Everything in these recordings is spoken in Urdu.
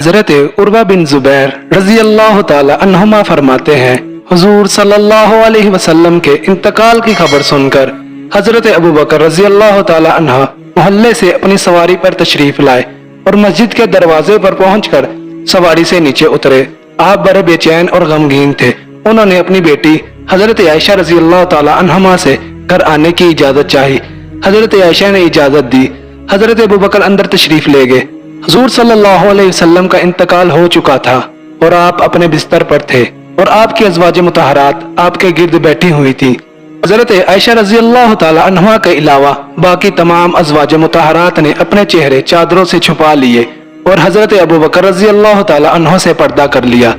حضرت عروہ بن زبیر رضی اللہ تعالی عنہما فرماتے ہیں، حضور صلی اللہ علیہ وسلم کے انتقال کی خبر سن کر حضرت ابو بکر رضی اللہ تعالی عنہ محلے سے اپنی سواری پر تشریف لائے اور مسجد کے دروازے پر پہنچ کر سواری سے نیچے اترے۔ آپ بڑے بے چین اور غمگین تھے۔ انہوں نے اپنی بیٹی حضرت عائشہ رضی اللہ تعالی عنہما سے گھر آنے کی اجازت چاہی۔ حضرت عائشہ نے اجازت دی۔ حضرت ابو بکر اندر تشریف لے گئے۔ حضور صلی اللہ علیہ وسلم کا انتقال ہو چکا تھا اور آپ اپنے بستر پر تھے اور آپ کی ازواج مطہرات آپ کے گرد بیٹھی ہوئی تھی۔ حضرت عائشہ رضی اللہ تعالی عنہا کے علاوہ باقی تمام ازواج مطہرات نے اپنے چہرے چادروں سے چھپا لیے اور حضرت ابو بکر رضی اللہ تعالی عنہ سے پردہ کر لیا۔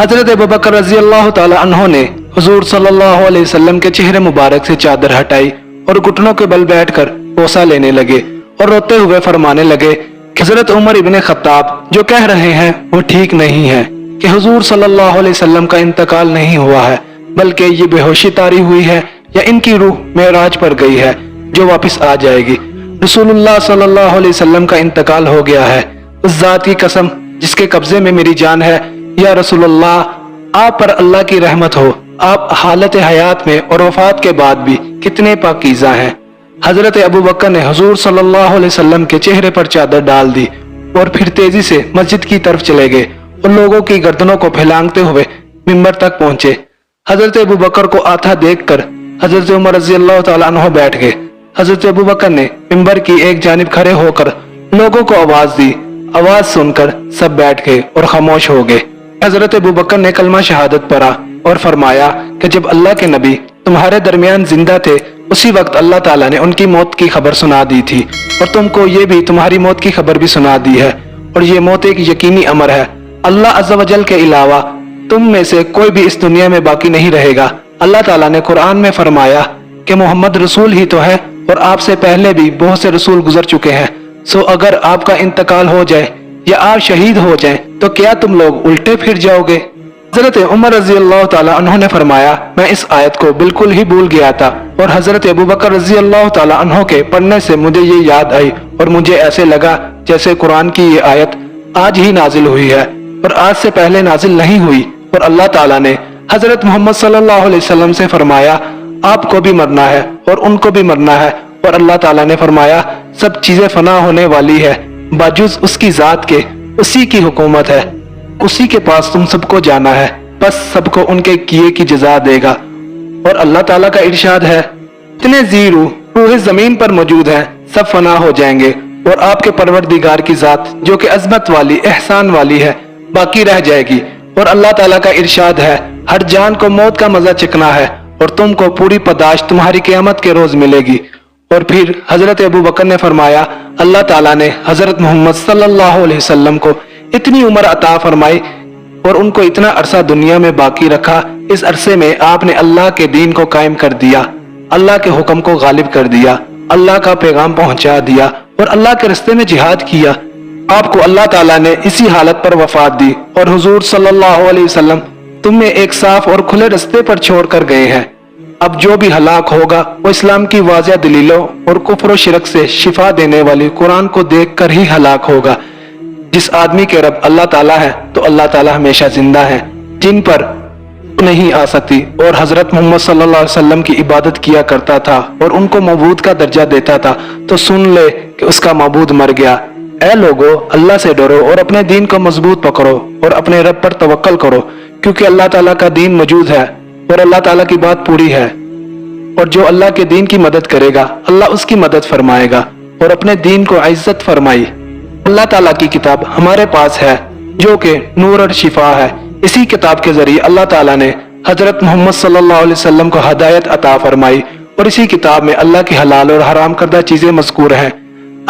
حضرت ابو بکر رضی اللہ تعالی عنہ نے حضور صلی اللہ علیہ وسلم کے چہرے مبارک سے چادر ہٹائی اور گھٹنوں کے بل بیٹھ کر بوسہ لینے لگے اور روتے ہوئے فرمانے لگے کہ حضرت عمر ابن خطاب جو کہہ رہے ہیں وہ ٹھیک نہیں ہے کہ حضور صلی اللہ علیہ وسلم کا انتقال نہیں ہوا ہے، بلکہ یہ بے ہوشی طاری ہوئی ہے یا ان کی روح معراج پر گئی ہے جو واپس آ جائے گی۔ رسول اللہ صلی اللہ علیہ وسلم کا انتقال ہو گیا ہے۔ اس ذات کی قسم جس کے قبضے میں میری جان ہے، یا رسول اللہ آپ پر اللہ کی رحمت ہو، آپ حالت حیات میں اور وفات کے بعد بھی کتنے پاکیزہ ہیں۔ حضرت ابو بکر نے حضور صلی اللہ علیہ وسلم کے چہرے پر چادر ڈال دی اور پھر تیزی سے مسجد کی طرف چلے گئے اور لوگوں کی گردنوں کو پھیلانگتے ہوئے منبر تک پہنچے۔ حضرت ابو بکر کو آتا دیکھ کر حضرت عمر رضی اللہ تعالیٰ عنہ بیٹھ گئے۔ حضرت ابو بکر نے منبر کی ایک جانب کھڑے ہو کر لوگوں کو آواز دی۔ آواز سن کر سب بیٹھ گئے اور خاموش ہو گئے۔ حضرت ابو بکر نے کلمہ شہادت پڑھا اور فرمایا کہ جب اللہ کے نبی تمہارے درمیان زندہ تھے اسی وقت اللہ تعالیٰ نے ان کی موت کی خبر سنا دی تھی، اور تم کو یہ بھی تمہاری موت کی خبر بھی سنا دی ہے، اور یہ موت ایک یقینی امر ہے۔ اللہ عز و جل کے علاوہ تم میں سے کوئی بھی اس دنیا میں باقی نہیں رہے گا۔ اللہ تعالیٰ نے قرآن میں فرمایا کہ محمد رسول ہی تو ہے اور آپ سے پہلے بھی بہت سے رسول گزر چکے ہیں، سو اگر آپ کا انتقال ہو جائے یا آپ شہید ہو جائیں تو کیا تم لوگ الٹے پھر جاؤ گے؟ حضرت عمر رضی اللہ تعالیٰ عنہ نے فرمایا میں اس آیت کو بالکل ہی بھول گیا تھا، اور حضرت ابو بکر رضی اللہ تعالیٰ عنہ کے پڑھنے سے مجھے یہ یاد آئی اور مجھے ایسے لگا جیسے قرآن کی یہ آیت آج ہی نازل ہوئی ہے اور آج سے پہلے نازل نہیں ہوئی، اور اللہ تعالیٰ نے حضرت محمد صلی اللہ علیہ وسلم سے فرمایا آپ کو بھی مرنا ہے اور ان کو بھی مرنا ہے، اور اللہ تعالیٰ نے فرمایا سب چیزیں فنا ہونے والی ہے باجز اس کی ذات کے، اسی کی حکومت ہے، اسی کے پاس تم سب کو جانا ہے، بس سب کو ان کے کیے کی جزا دے گا۔ اور اللہ تعالیٰ کا ارشاد ہے اتنے روح زمین پر موجود ہیں سب فنا ہو جائیں گے، اور آپ کے پروردگار کی ذات جو کہ عظمت والی احسان والی ہے باقی رہ جائے گی۔ اور اللہ تعالیٰ کا ارشاد ہے ہر جان کو موت کا مزہ چکھنا ہے اور تم کو پوری پاداش تمہاری قیامت کے روز ملے گی۔ اور پھر حضرت ابو بکر نے فرمایا اللہ تعالیٰ نے حضرت محمد صلی اللہ علیہ وسلم کو اتنی عمر عطا فرمائی اور ان کو اتنا عرصہ دنیا میں باقی رکھا، اس عرصے میں آپ نے اللہ کے دین کو قائم کر دیا، اللہ کے حکم کو غالب کر دیا، اللہ کا پیغام پہنچا دیا اور اللہ کے راستے میں جہاد کیا۔ آپ کو اللہ تعالیٰ نے اسی حالت پر وفات دی، اور حضور صلی اللہ علیہ وسلم تمہیں ایک صاف اور کھلے راستے پر چھوڑ کر گئے ہیں۔ اب جو بھی ہلاک ہوگا وہ اسلام کی واضح دلیلوں اور کفر و شرک سے شفا دینے والی قرآن کو دیکھ کر ہی ہلاک ہوگا۔ جس آدمی کے رب اللہ تعالیٰ ہے تو اللہ تعالیٰ ہمیشہ زندہ ہے، جن پر نہیں آ سکتی، اور حضرت محمد صلی اللہ علیہ وسلم کی عبادت کیا کرتا تھا اور ان کو معبود کا درجہ دیتا تھا، تو سن لے کہ اس کا معبود مر گیا۔ اے لوگو اللہ سے ڈرو اور اپنے دین کو مضبوط پکڑو اور اپنے رب پر توکل کرو، کیونکہ اللہ تعالیٰ کا دین موجود ہے اور اللہ تعالیٰ کی بات پوری ہے، اور جو اللہ کے دین کی مدد کرے گا اللہ اس کی مدد فرمائے گا اور اپنے دین کو عزت فرمائی۔ اللہ تعالیٰ کی کتاب ہمارے پاس ہے جو کہ نور اور شفا ہے۔ اسی کتاب کے ذریعے اللہ تعالیٰ نے حضرت محمد صلی اللہ علیہ وسلم کو ہدایت عطا فرمائی، اور اسی کتاب میں اللہ کی حلال اور حرام کردہ چیزیں مذکور ہیں۔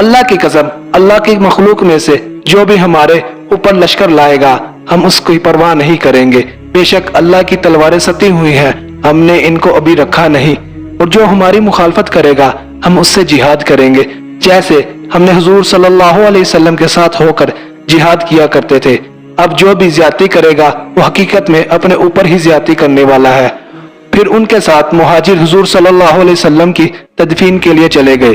اللہ کی قسم اللہ کی مخلوق میں سے جو بھی ہمارے اوپر لشکر لائے گا ہم اس کی پرواہ نہیں کریں گے، بے شک اللہ کی تلواریں ستی ہوئی ہیں، ہم نے ان کو ابھی رکھا نہیں، اور جو ہماری مخالفت کرے گا ہم اس سے جہاد کریں گے، جیسے ہم نے حضور صلی اللہ علیہ وسلم کے ساتھ ہو کر جہاد کیا کرتے تھے۔ اب جو بھی زیادتی کرے گا وہ حقیقت میں اپنے اوپر ہی زیادتی کرنے والا ہے۔ پھر ان کے ساتھ مہاجر حضور صلی اللہ علیہ وسلم کی تدفین کے لیے چلے گئے۔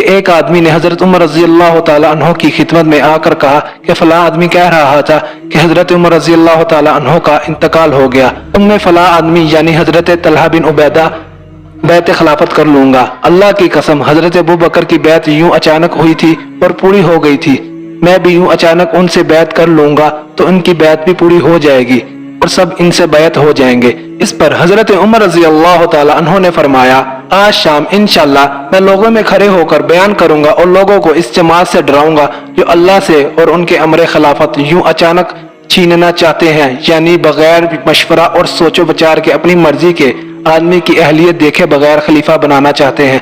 کہ ایک آدمی نے حضرت عمر رضی اللہ تعالیٰ عنہ کی خدمت میں آ کر کہا کہ فلاں آدمی کہہ رہا تھا کہ حضرت عمر رضی اللہ تعالیٰ عنہ کا انتقال ہو گیا، تم میں فلاں آدمی یعنی حضرت طلحہ بن عبیدہ بیعت خلافت کر لوں گا۔ اللہ کی قسم حضرت ابو بکر کی بیعت یوں اچانک ہوئی تھی اور پوری ہو گئی تھی، میں بھی یوں اچانک ان سے بیعت کر لوں گا تو ان کی بیعت بھی پوری ہو جائے گی اور سب ان سے بیعت ہو جائیں گے۔ اس پر حضرت عمر رضی اللہ تعالی عنہ نے فرمایا آج شام انشاءاللہ میں لوگوں میں کھڑے ہو کر بیان کروں گا اور لوگوں کو اس جماعت سے ڈراؤں گا جو اللہ سے اور ان کے امر خلافت یوں اچانک چھیننا چاہتے ہیں، یعنی بغیر مشورہ اور سوچ و بچار کے اپنی مرضی کے آدمی کی اہلیت دیکھے بغیر خلیفہ بنانا چاہتے ہیں۔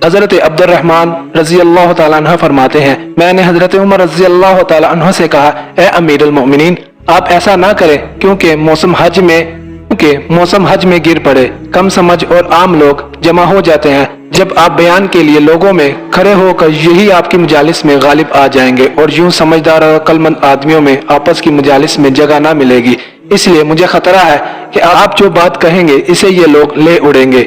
حضرت عبد الرحمن رضی اللہ تعالیٰ عنہ فرماتے ہیں میں نے حضرت عمر رضی اللہ تعالیٰ عنہ سے کہا اے امیر المؤمنین آپ ایسا نہ کریں کیونکہ موسم حج میں گر پڑے، کم سمجھ اور عام لوگ جمع ہو جاتے ہیں، جب آپ بیان کے لیے لوگوں میں کھڑے ہو کر یہی آپ کی مجالس میں غالب آ جائیں گے اور یوں سمجھدار اور عقل مند آدمیوں میں آپس کی مجالس میں جگہ نہ ملے گی، اس لیے مجھے خطرہ ہے کہ آپ جو بات کہیں گے اسے یہ لوگ لے اڑیں گے،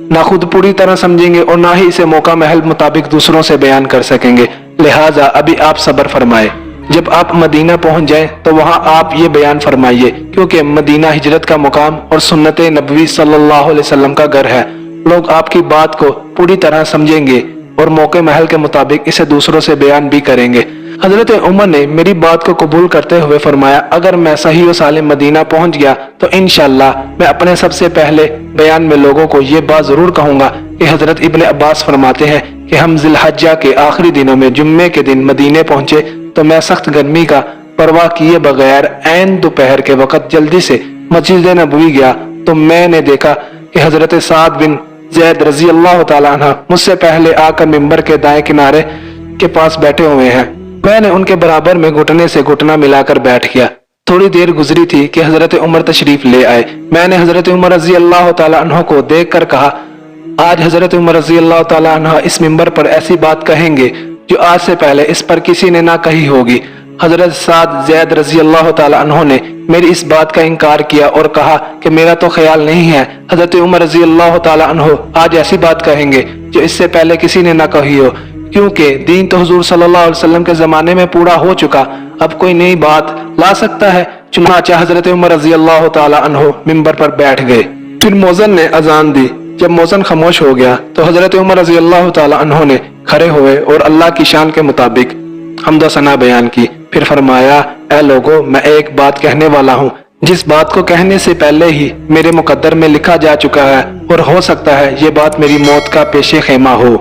نہ خود پوری طرح سمجھیں گے اور نہ ہی اسے موقع محل مطابق دوسروں سے بیان کر سکیں گے، لہٰذا ابھی آپ صبر فرمائے، جب آپ مدینہ پہنچ جائیں تو وہاں آپ یہ بیان فرمائیے کیونکہ مدینہ ہجرت کا مقام اور سنت نبوی صلی اللہ علیہ وسلم کا گھر ہے، لوگ آپ کی بات کو پوری طرح سمجھیں گے اور موقع محل کے مطابق اسے دوسروں سے بیان بھی کریں گے۔ حضرت عمر نے میری بات کو قبول کرتے ہوئے فرمایا اگر میں صحیح و سالم مدینہ پہنچ گیا تو انشاءاللہ میں اپنے سب سے پہلے بیان میں لوگوں کو یہ بات ضرور کہوں گا کہ حضرت ابن عباس فرماتے ہیں کہ ہم ذی الحجہ کے آخری دنوں میں جمعے کے دن مدینے پہنچے تو میں سخت گرمی کا پرواہ کیے بغیر عین دوپہر کے وقت جلدی سے مسجد نبوی گیا تو میں نے دیکھا کہ حضرت سعد بن زید رضی اللہ تعالیٰ عنہ مجھ سے پہلے آ کر ممبر کے دائیں کنارے کے پاس بیٹھے ہوئے ہیں، میں نے ان کے برابر میں گھٹنے سے گھٹنا ملا کر بیٹھ گیا۔ تھوڑی دیر گزری تھی کہ حضرت عمر تشریف لے آئے، میں نے حضرت عمر رضی اللہ تعالیٰ عنہ کو دیکھ کر کہا آج حضرت عمر رضی اللہ تعالیٰ عنہ اس ممبر پر ایسی بات کہیں گے جو آج سے پہلے اس پر کسی نے نہ کہی ہوگی۔ حضرت سعد زید رضی اللہ تعالیٰ عنہ نے میری اس بات کا انکار کیا اور کہا کہ میرا تو خیال نہیں ہے حضرت عمر رضی اللہ تعالیٰ عنہ آج ایسی بات کہیں گے جو اس سے پہلے کسی نے نہ کہی ہو، کیونکہ دین تو حضور صلی اللہ علیہ وسلم کے زمانے میں پورا ہو چکا، اب کوئی نئی بات لا سکتا ہے۔ چنانچہ حضرت عمر رضی اللہ تعالیٰ عنہ ممبر پر بیٹھ گئے، پھر مؤذن نے اذان دی، جب مؤذن خاموش ہو گیا تو حضرت عمر رضی اللہ تعالیٰ عنہ نے کھڑے ہوئے اور اللہ کی شان کے مطابق حمد و ثنا بیان کی، پھر فرمایا اے لوگو میں ایک بات کہنے والا ہوں جس بات کو کہنے سے پہلے ہی میرے مقدر میں لکھا جا چکا ہے اور ہو سکتا ہے یہ بات میری موت کا پیش خیمہ ہو۔